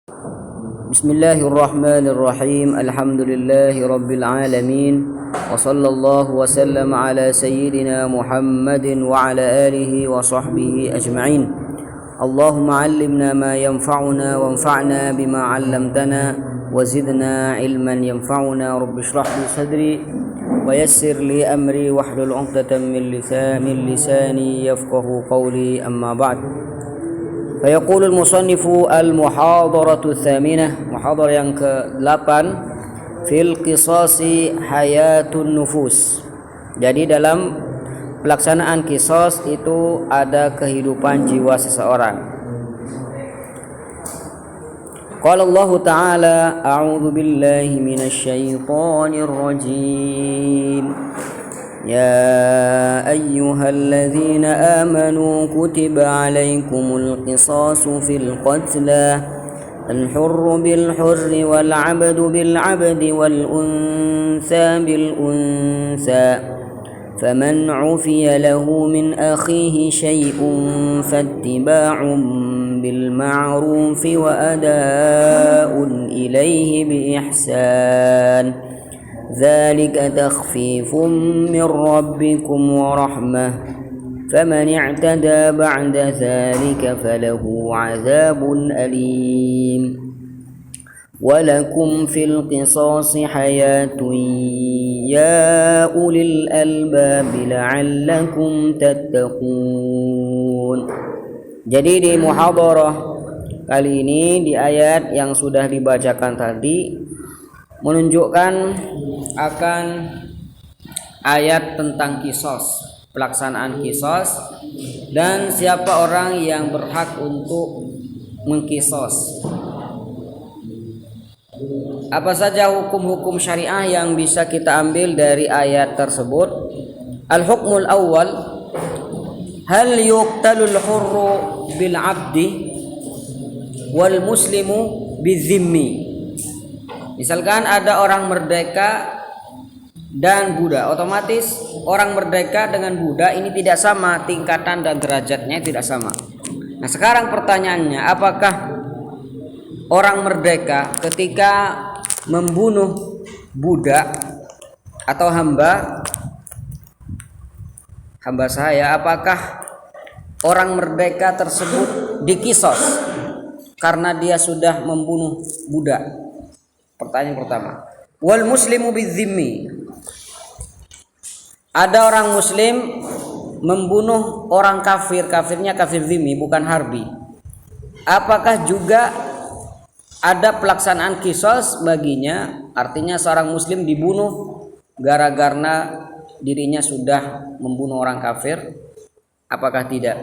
Bismillahirrahmanirrahim. Alhamdulillahi rabbil alamin. Wa sallallahu wa sallam ala sayyidina Muhammadin wa ala alihi wa sahbihi ajma'in. Allahumma 'allimna ma yanfa'una wanfa'na bima 'allamtana wa zidna 'ilman yanfa'una. Rabbi shrah li sadri wa yassir li amri wahlul 'uqdatam min lisani yafqahu qawli. Amma ba'd. Fayaqulul musannifu al-muhadaratu tsaminah, muhadarah yang ke-8, fil qisasi hayatun nufus. Jadi dalam pelaksanaan qisas itu ada kehidupan jiwa seseorang. Qala Allah Ta'ala, a'udzu billahi minasy syaithanir rajim. يا أيها الذين آمنوا كتب عليكم القصاص في القتلى الحر بالحر والعبد بالعبد والأنثى بالأنثى فمن عفي له من أخيه شيء فاتباع بالمعروف وأداء إليه بإحسان ذلك تخفيف من ربكم ورحمة فمن اعتدى بعد ذلك فله عذاب أليم ولكم في القصاص حياة يا أولي الألباب لعلكم تتقون. Jadi di muhadarah kali ini di ayat yang sudah dibacakan tadi menunjukkan akan ayat tentang qisas, pelaksanaan qisas, dan siapa orang yang berhak untuk mengqisas. Apa saja hukum-hukum syariah yang bisa kita ambil dari ayat tersebut? Al-hukmul awal, hal yuqtalul hurru bil 'abdi wal muslimu bizimmi. Misalkan ada orang merdeka dan budak, otomatis orang merdeka dengan budak ini tidak sama tingkatan dan derajatnya, tidak sama. Nah, sekarang pertanyaannya, apakah orang merdeka ketika membunuh budak atau hamba saya, apakah orang merdeka tersebut dikisos karena dia sudah membunuh budak? Pertanyaan pertama. Wal muslimu bidzimmi. Ada orang muslim membunuh orang kafir, kafirnya kafir zimmi, bukan harbi. Apakah juga ada pelaksanaan qisas baginya? Artinya seorang muslim dibunuh gara-gara dirinya sudah membunuh orang kafir? Apakah tidak?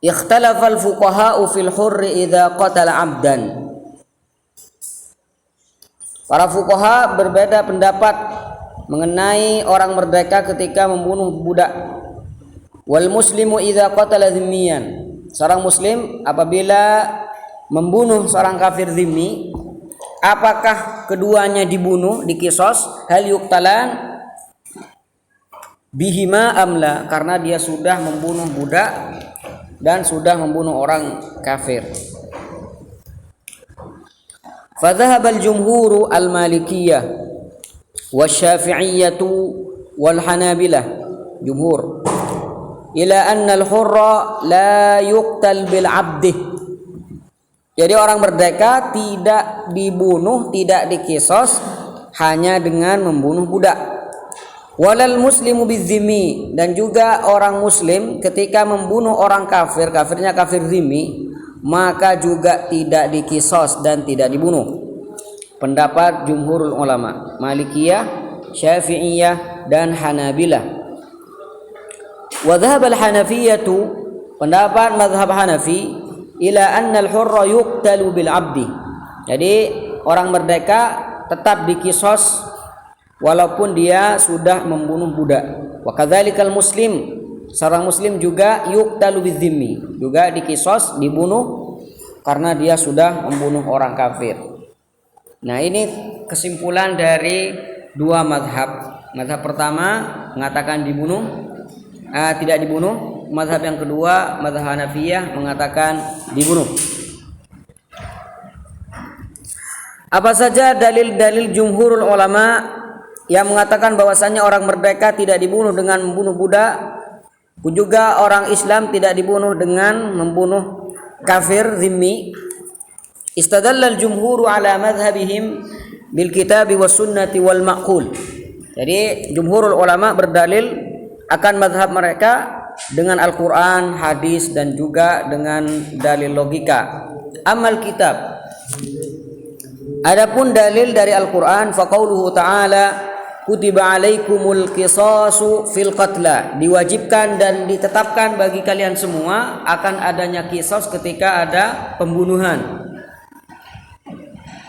Ikhtalafal fuqaha'u fil hurri idza qatala 'abdan. Para fuqaha berbeda pendapat mengenai orang merdeka ketika membunuh budak. Wal muslimu idza qatala dhimmiyan. Seorang muslim apabila membunuh seorang kafir zimmi, apakah keduanya dibunuh, diqisas? Hal yuqtalan bihima amla, karena dia sudah membunuh budak dan sudah membunuh orang kafir. Fadhahaba al-jumhur al-malikiyah wasyafi'iyyah wal hanabilah, jumhur, ila anna al-hurra la yuqtal bil 'abdi. Jadi orang merdeka tidak dibunuh, tidak diqisas hanya dengan membunuh budak. Walal muslimu bizzimmi, dan juga orang muslim ketika membunuh orang kafir, kafirnya kafir zimmi, maka juga tidak diqisas dan tidak dibunuh. Pendapat jumhurul ulama, Malikiyah, Syafi'iyah dan Hanabilah. Wa dhahaba al-Hanafiyyah, pendapat mazhab Hanafi, ila anna al-hurra yuqtalu bil 'abdi. Jadi orang merdeka tetap diqisas walaupun dia sudah membunuh budak. Wa kadzalikal muslim, seorang muslim juga yuqtalu bidzimmi, juga diqisas, dibunuh karena dia sudah membunuh orang kafir. Nah, ini kesimpulan dari dua mazhab. Mazhab pertama mengatakan dibunuh, tidak dibunuh. Mazhab yang kedua, mazhab Hanafiyah, mengatakan dibunuh. Apa saja dalil-dalil jumhurul ulama yang mengatakan bahwasanya orang merdeka tidak dibunuh dengan membunuh budak, juga orang Islam tidak dibunuh dengan membunuh kafir zimmi. Istadalla al-jumhuru ala madhhabihim bil kitabi was sunnati wal ma'qul. Jadi jumhurul ulama berdalil akan mazhab mereka dengan Al-Qur'an, hadis dan juga dengan dalil logika. Amal kitab. Adapun dalil dari Al-Qur'an fa qauluhu ta'ala kutiba alaikumul qisasu fil qatla, diwajibkan dan ditetapkan bagi kalian semua akan adanya qisas ketika ada pembunuhan.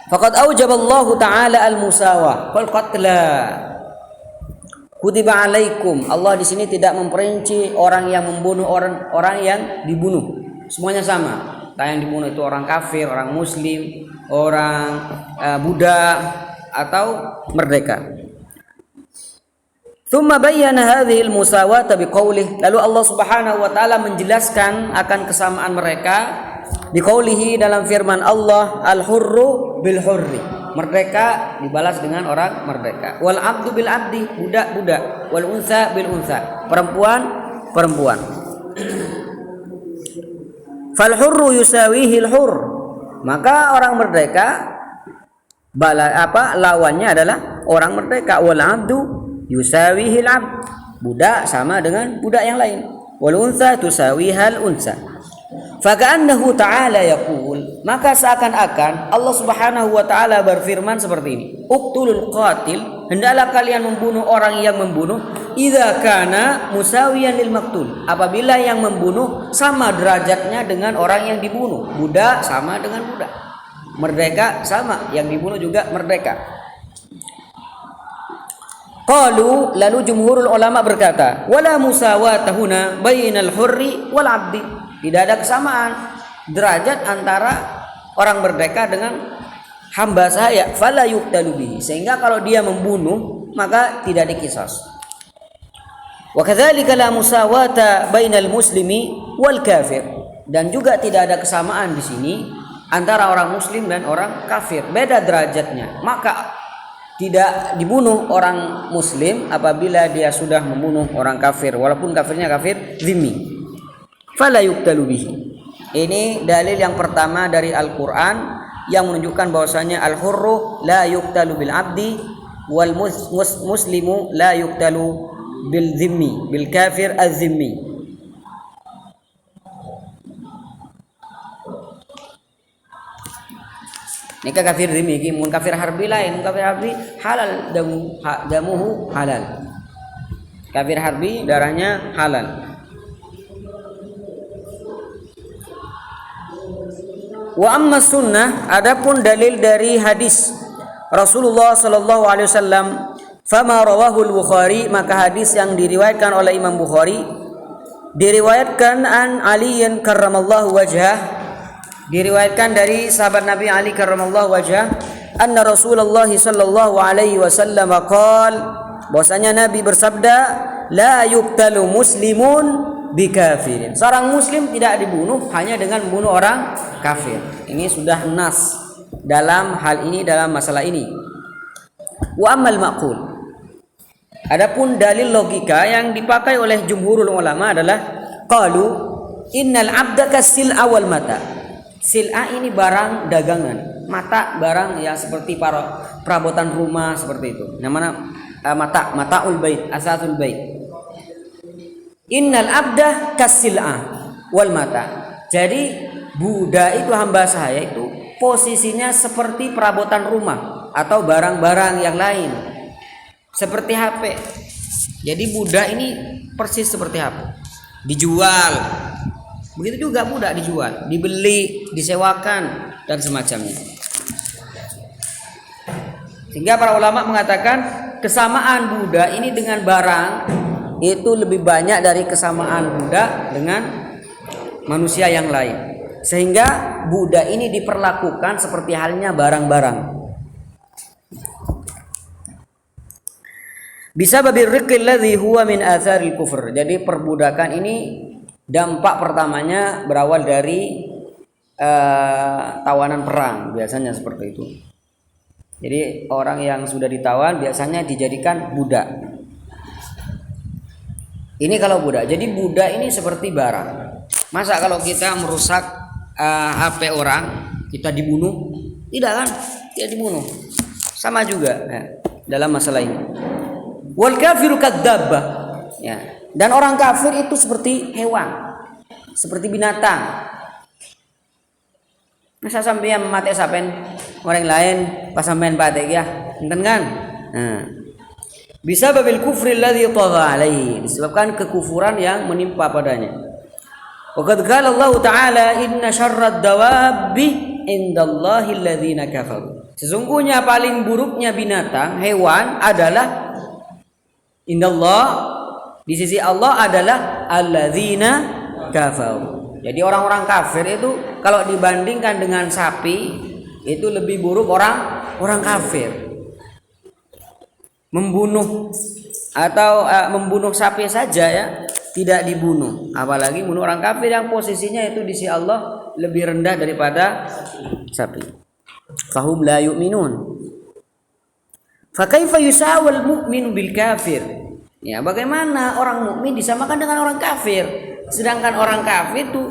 Faqad aujaballahu ta'ala al-musawa fil qatla. Kutiba alaikum, Allah di sini tidak memperinci orang yang membunuh orang yang dibunuh. Semuanya sama. Yang dibunuh itu orang kafir, orang muslim, orang budak atau merdeka. Thumma bayyana hadhihi al-musawata biqaulih, lalu Allah Subhanahu wa taala menjelaskan akan kesamaan mereka biqaulihi dalam firman Allah, al-hurru bil hurri, merdeka dibalas dengan orang merdeka, wal abdu bil abdi, budak-budak, wal unsa bil unsa, perempuan. Fal hurru yusawihi al-hurr, maka orang merdeka lawannya adalah orang merdeka, wal abdu yusawihil abd, budak sama dengan budak yang lain, wal unsa tusawihal unsa. Faka'annahu ta'ala yaqul, maka seakan-akan Allah Subhanahu wa taala berfirman seperti ini, uqtulul qatil, hendaklah kalian membunuh orang yang membunuh, idza kana musawiyan lil maqtul, apabila yang membunuh sama derajatnya dengan orang yang dibunuh. Budak sama dengan budak, merdeka sama, yang dibunuh juga merdeka. Qalu, lalu jumhurul ulama berkata, wala musawata huna bainal hurri wal abdi, tidak ada kesamaan derajat antara orang merdeka dengan hamba sahaya, fala yuqtalu bihi, sehingga kalau dia membunuh maka tidak diqisas. Wa kadzalika la musawata bainal muslimi wal kafir, dan juga tidak ada kesamaan di sini antara orang muslim dan orang kafir, beda derajatnya. Maka tidak dibunuh orang muslim apabila dia sudah membunuh orang kafir, walaupun kafirnya kafir zimmi. Fala yuqtalu bihi. Ini dalil yang pertama dari Al-Qur'an yang menunjukkan bahwasanya al-hurru la yuqtalu bil abdi wal muslimu la yuqtalu bil zimmi, bil kafir az-zimmi. Nikah kafir zimmi, mun kafir harbi lain, kafir harbi halal damuhu halal. Kafir harbi darahnya halal. Wa amma sunnah, adapun dalil dari hadis Rasulullah sallallahu alaihi wasallam, fama rawahu al-Bukhari, maka hadis yang diriwayatkan oleh Imam Bukhari, diriwayatkan an Ali karramallahu wajhah, diriwayatkan dari sahabat Nabi Ali karramallahu wajhah, anna Rasulullah sallallahu alaihi wasallam qaal, bahwasanya Nabi bersabda, la yuqtalu muslimun bikafirin, seorang muslim tidak dibunuh hanya dengan membunuh orang kafir. Ini sudah nas dalam hal ini, dalam masalah ini. Wa ammal maqul, adapun dalil logika yang dipakai oleh jumhurul ulama adalah qalu innal abda kasil awal mata. Sil'a ini barang dagangan, mata barang yang seperti perabotan rumah seperti itu. Namanya mataul bait, asasul bait. Innal abda kasil'a wal mata. Jadi budak itu, hamba saya itu posisinya seperti perabotan rumah atau barang-barang yang lain, seperti HP. Jadi budak ini persis seperti HP, dijual. Begitu juga budak dijual, dibeli, disewakan dan semacamnya. Sehingga para ulama mengatakan kesamaan budak ini dengan barang itu lebih banyak dari kesamaan budak dengan manusia yang lain. Sehingga budak ini diperlakukan seperti halnya barang-barang. Bisa babir riqil ladzi huwa min atharil kufur. Jadi perbudakan ini dampak pertamanya berawal dari tawanan perang, biasanya seperti itu. Jadi orang yang sudah ditawan biasanya dijadikan budak. Ini kalau budak. Jadi budak ini seperti barang. Masa kalau kita merusak HP orang, kita dibunuh? Tidak kan? Tidak dibunuh. Sama juga dalam masalah ini. Wal kafiru kadzdzabah. Ya. Dan orang kafir itu seperti hewan, seperti binatang. Masa sampeyan mati sampean orang lain pas sampean mati ya, enten kan? Nah. Bisa babil kufri alladzi tagha alaihi, disebabkan kekufuran yang menimpa padanya. Wa qad qala Allah Ta'ala inna syarrad dawabi indallahi alladzina kafaru. Sesungguhnya paling buruknya binatang, hewan adalah indallah, di sisi Allah adalah alladzina kafaru. Jadi orang-orang kafir itu kalau dibandingkan dengan sapi itu lebih buruk orang kafir. Membunuh atau membunuh sapi saja ya tidak dibunuh, apalagi membunuh orang kafir yang posisinya itu di sisi Allah lebih rendah daripada sapi. Fahum la yu'minun. Fa kaifa yusawal mu'minu bil kafir? Ya, bagaimana orang mukmin disamakan dengan orang kafir? Sedangkan orang kafir itu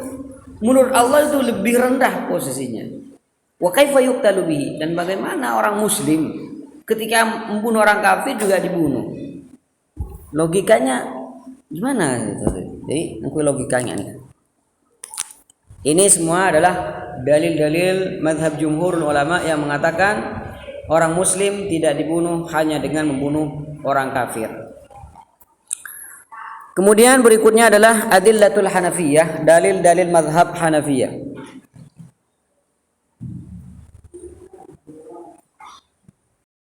menurut Allah itu lebih rendah posisinya. Wa kaifa yuqtalu bihi? Dan bagaimana orang muslim ketika membunuh orang kafir juga dibunuh? Logikanya gimana? Jadi aku logikanya nih. Ini semua adalah dalil-dalil mazhab jumhur ulama yang mengatakan orang muslim tidak dibunuh hanya dengan membunuh orang kafir. Kemudian berikutnya adalah adillatul Hanafiyah, dalil-dalil mazhab Hanafiyah.